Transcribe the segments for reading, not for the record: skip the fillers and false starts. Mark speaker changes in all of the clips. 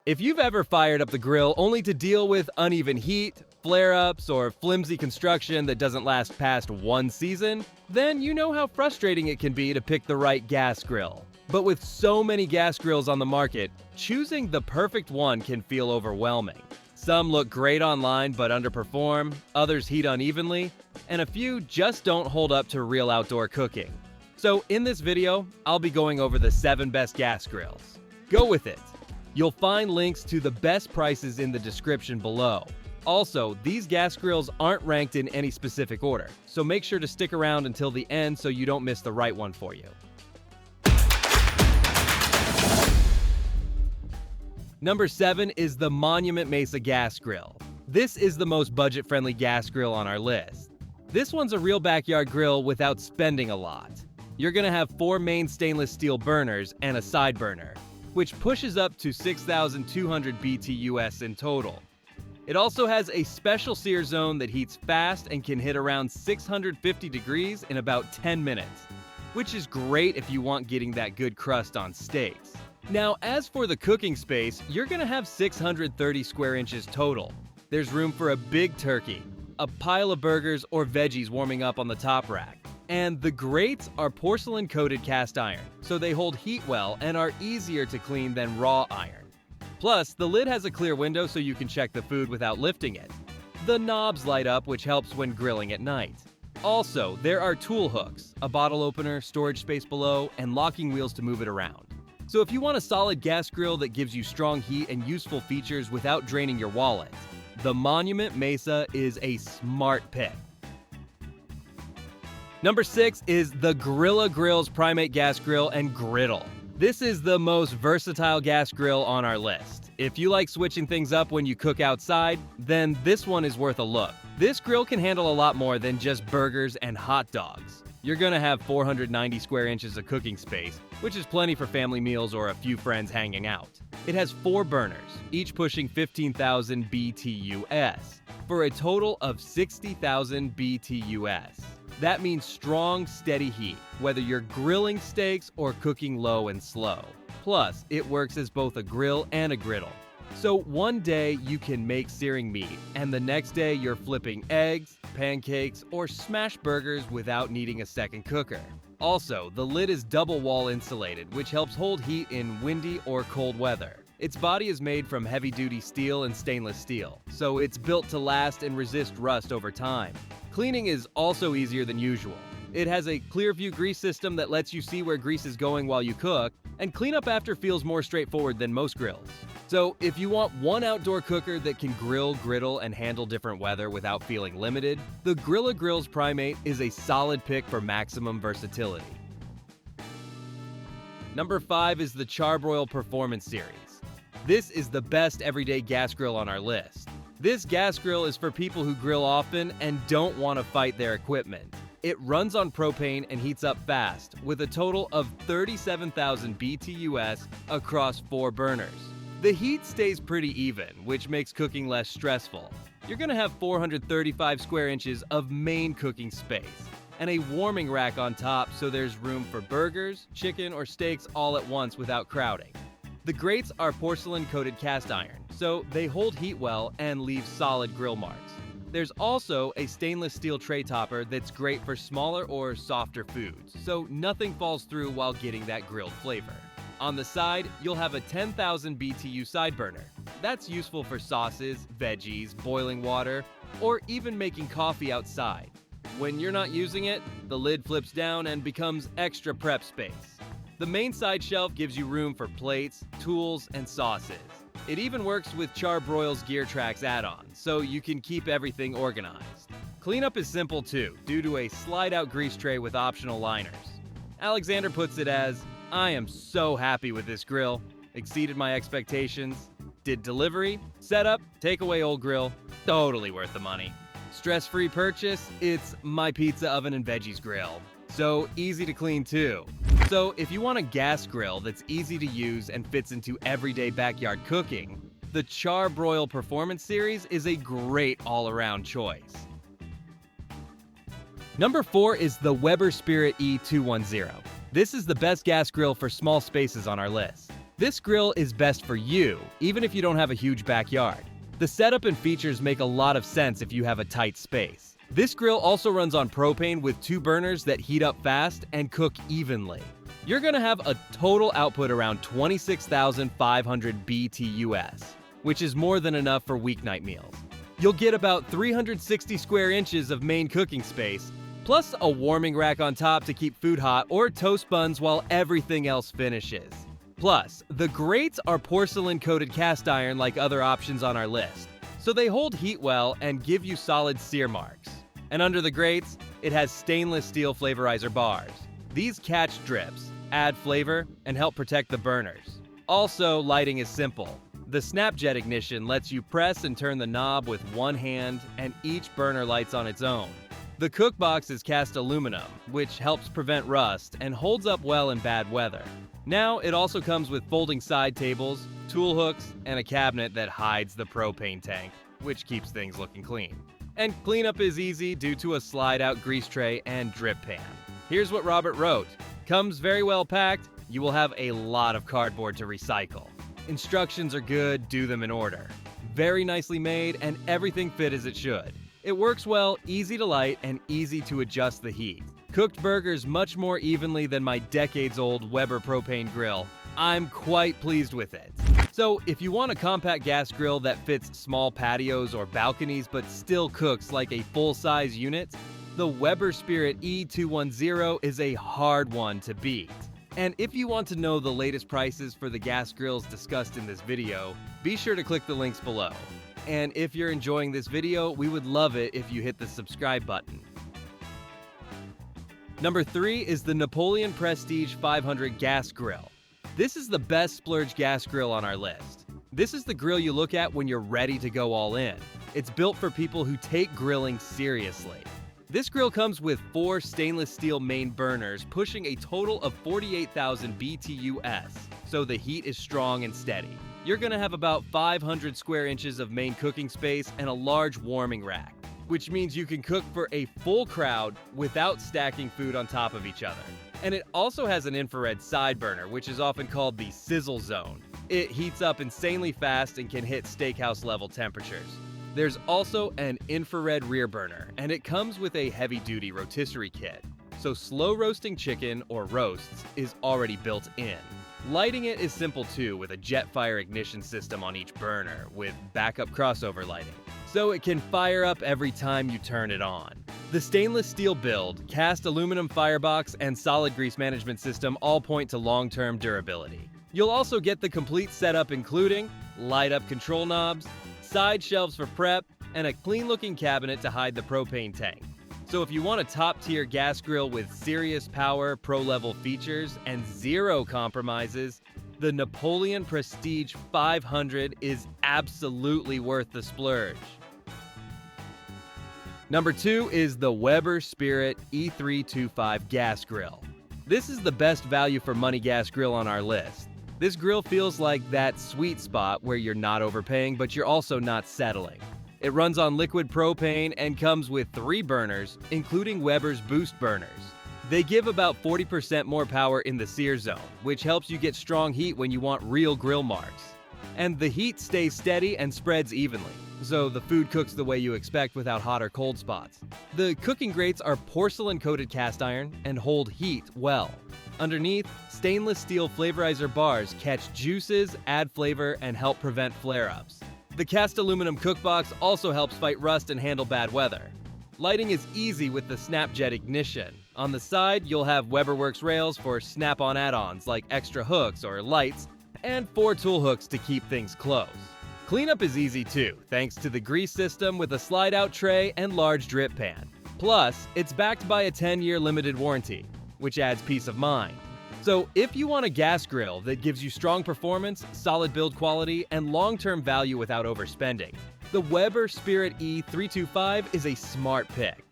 Speaker 1: If you've ever fired up the grill only to deal with uneven heat, flare-ups, or flimsy construction that doesn't last past one season, then you know how frustrating it can be to pick the right gas grill. But with so many gas grills on the market, choosing the perfect one can feel overwhelming. Some look great online but underperform, others heat unevenly, and a few just don't hold up to real outdoor cooking. So in this video, I'll be going over the 7 best gas grills. Go with it! You'll find links to the best prices in the description below. Also, these gas grills aren't ranked in any specific order, so make sure to stick around until the end so you don't miss the right one for you. Number 7 is the Monument Mesa Gas Grill. This is the most budget-friendly gas grill on our list. This one's a real backyard grill without spending a lot. You're gonna have 4 main stainless steel burners and a side burner, which pushes up to 6,200 BTUs in total. It also has a special sear zone that heats fast and can hit around 650 degrees in about 10 minutes, which is great if you want getting that good crust on steaks. Now, as for the cooking space, you're gonna have 630 square inches total. There's room for a big turkey, a pile of burgers or veggies warming up on the top rack. And the grates are porcelain-coated cast iron, so they hold heat well and are easier to clean than raw iron. Plus, the lid has a clear window so you can check the food without lifting it. The knobs light up, which helps when grilling at night. Also, there are tool hooks, a bottle opener, storage space below, and locking wheels to move it around. So if you want a solid gas grill that gives you strong heat and useful features without draining your wallet, the Monument Mesa is a smart pick. Number 6 is the Grilla Grills Primate Gas Grill and Griddle. This is the most versatile gas grill on our list. If you like switching things up when you cook outside, then this one is worth a look. This grill can handle a lot more than just burgers and hot dogs. You're gonna have 490 square inches of cooking space, which is plenty for family meals or a few friends hanging out. It has 4 burners, each pushing 15,000 BTUs, for a total of 60,000 BTUs. That means strong, steady heat, whether you're grilling steaks or cooking low and slow. Plus, it works as both a grill and a griddle. So one day you can make searing meat, and the next day you're flipping eggs, pancakes, or smashed burgers without needing a second cooker. Also, the lid is double wall insulated, which helps hold heat in windy or cold weather. Its body is made from heavy-duty steel and stainless steel, so it's built to last and resist rust over time. Cleaning is also easier than usual. It has a clear view grease system that lets you see where grease is going while you cook, and cleanup after feels more straightforward than most grills. So if you want one outdoor cooker that can grill, griddle, and handle different weather without feeling limited, the Grilla Grills Primate is a solid pick for maximum versatility. Number 5 is the Charbroil Performance Series. This is the best everyday gas grill on our list. This gas grill is for people who grill often and don't want to fight their equipment. It runs on propane and heats up fast, with a total of 37,000 BTUs across 4 burners. The heat stays pretty even, which makes cooking less stressful. You're gonna have 435 square inches of main cooking space, and a warming rack on top so there's room for burgers, chicken, or steaks all at once without crowding. The grates are porcelain-coated cast iron, so they hold heat well and leave solid grill marks. There's also a stainless steel tray topper that's great for smaller or softer foods, so nothing falls through while getting that grilled flavor. On the side, you'll have a 10,000 BTU side burner. That's useful for sauces, veggies, boiling water, or even making coffee outside. When you're not using it, the lid flips down and becomes extra prep space. The main side shelf gives you room for plates, tools, and sauces. It even works with Charbroil's Gear Tracks add-on, so you can keep everything organized. Cleanup is simple too, due to a slide-out grease tray with optional liners. Alexander puts it as, "I am so happy with this grill. Exceeded my expectations. Did delivery, setup, takeaway old grill, totally worth the money. Stress-free purchase, it's my pizza oven and veggies grill. So easy to clean too." So if you want a gas grill that's easy to use and fits into everyday backyard cooking, the Charbroil Performance Series is a great all-around choice. Number 4 is the Weber Spirit E210. This is the best gas grill for small spaces on our list. This grill is best for you, even if you don't have a huge backyard. The setup and features make a lot of sense if you have a tight space. This grill also runs on propane with 2 burners that heat up fast and cook evenly. You're gonna have a total output around 26,500 BTUs, which is more than enough for weeknight meals. You'll get about 360 square inches of main cooking space, plus a warming rack on top to keep food hot or toast buns while everything else finishes. Plus, the grates are porcelain-coated cast iron like other options on our list, so they hold heat well and give you solid sear marks. And under the grates, it has stainless steel flavorizer bars. These catch drips, add flavor, and help protect the burners. Also, lighting is simple. The Snapjet ignition lets you press and turn the knob with one hand, and each burner lights on its own. The cook box is cast aluminum, which helps prevent rust and holds up well in bad weather. Now, it also comes with folding side tables, tool hooks, and a cabinet that hides the propane tank, which keeps things looking clean. And cleanup is easy due to a slide-out grease tray and drip pan. Here's what Robert wrote. Comes very well packed, you will have a lot of cardboard to recycle. Instructions are good, do them in order. Very nicely made, and everything fit as it should. It works well, easy to light, and easy to adjust the heat. Cooked burgers much more evenly than my decades-old Weber propane grill. I'm quite pleased with it. So if you want a compact gas grill that fits small patios or balconies but still cooks like a full-size unit, the Weber Spirit E210 is a hard one to beat. And if you want to know the latest prices for the gas grills discussed in this video, be sure to click the links below. And if you're enjoying this video, we would love it if you hit the subscribe button. Number 3 is the Napoleon Prestige 500 Gas Grill. This is the best Splurge gas grill on our list. This is the grill you look at when you're ready to go all in. It's built for people who take grilling seriously. This grill comes with 4 stainless steel main burners, pushing a total of 48,000 BTUs, so the heat is strong and steady. You're gonna have about 500 square inches of main cooking space and a large warming rack, which means you can cook for a full crowd without stacking food on top of each other. And it also has an infrared side burner, which is often called the sizzle zone. It heats up insanely fast and can hit steakhouse level temperatures. There's also an infrared rear burner, and it comes with a heavy-duty rotisserie kit. So slow roasting chicken or roasts is already built in. Lighting it is simple too, with a Jetfire ignition system on each burner with backup crossover lighting, so it can fire up every time you turn it on. The stainless steel build, cast aluminum firebox, and solid grease management system all point to long-term durability. You'll also get the complete setup including light-up control knobs, side shelves for prep, and a clean-looking cabinet to hide the propane tank. So if you want a top-tier gas grill with serious power, pro-level features, and zero compromises, the Napoleon Prestige 500 is absolutely worth the splurge. Number 2 is the Weber Spirit E325 Gas Grill. This is the best value for money gas grill on our list. This grill feels like that sweet spot where you're not overpaying, but you're also not settling. It runs on liquid propane and comes with 3 burners, including Weber's Boost burners. They give about 40% more power in the sear zone, which helps you get strong heat when you want real grill marks. And the heat stays steady and spreads evenly, so the food cooks the way you expect without hot or cold spots. The cooking grates are porcelain-coated cast iron and hold heat well. Underneath, stainless steel flavorizer bars catch juices, add flavor, and help prevent flare-ups. The cast aluminum cookbox also helps fight rust and handle bad weather. Lighting is easy with the Snapjet ignition. On the side, you'll have Weberworks rails for snap-on add-ons like extra hooks or lights, and 4 tool hooks to keep things close. Cleanup is easy too, thanks to the grease system with a slide-out tray and large drip pan. Plus, it's backed by a 10-year limited warranty, which adds peace of mind. So if you want a gas grill that gives you strong performance, solid build quality, and long-term value without overspending, the Weber Spirit E325 is a smart pick.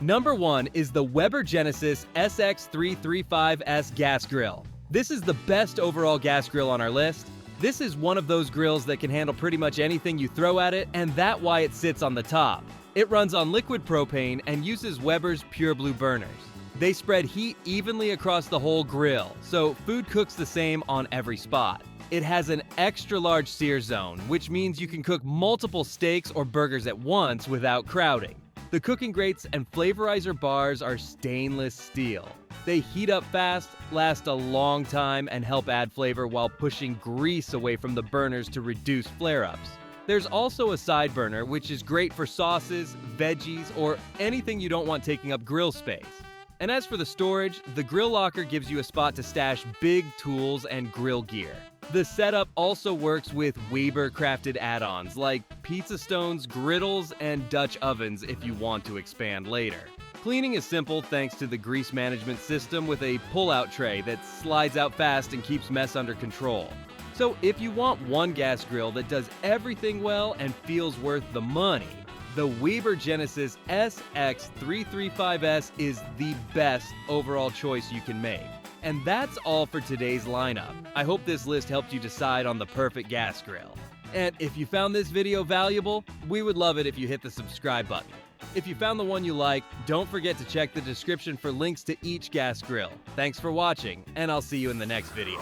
Speaker 1: Number 1 is the Weber Genesis SX335S Gas Grill. This is the best overall gas grill on our list. This is one of those grills that can handle pretty much anything you throw at it, and that's why it sits on the top. It runs on liquid propane and uses Weber's Pure Blue burners. They spread heat evenly across the whole grill, so food cooks the same on every spot. It has an extra large sear zone, which means you can cook multiple steaks or burgers at once without crowding. The cooking grates and flavorizer bars are stainless steel. They heat up fast, last a long time, and help add flavor while pushing grease away from the burners to reduce flare-ups. There's also a side burner, which is great for sauces, veggies, or anything you don't want taking up grill space. And as for the storage, the grill locker gives you a spot to stash big tools and grill gear. The setup also works with Weber-crafted add-ons like pizza stones, griddles, and Dutch ovens if you want to expand later. Cleaning is simple thanks to the grease management system with a pull-out tray that slides out fast and keeps mess under control. So if you want one gas grill that does everything well and feels worth the money, the Weber Genesis SX335S is the best overall choice you can make. And that's all for today's lineup. I hope this list helped you decide on the perfect gas grill. And if you found this video valuable, we would love it if you hit the subscribe button. If you found the one you like, don't forget to check the description for links to each gas grill. Thanks for watching, and I'll see you in the next video.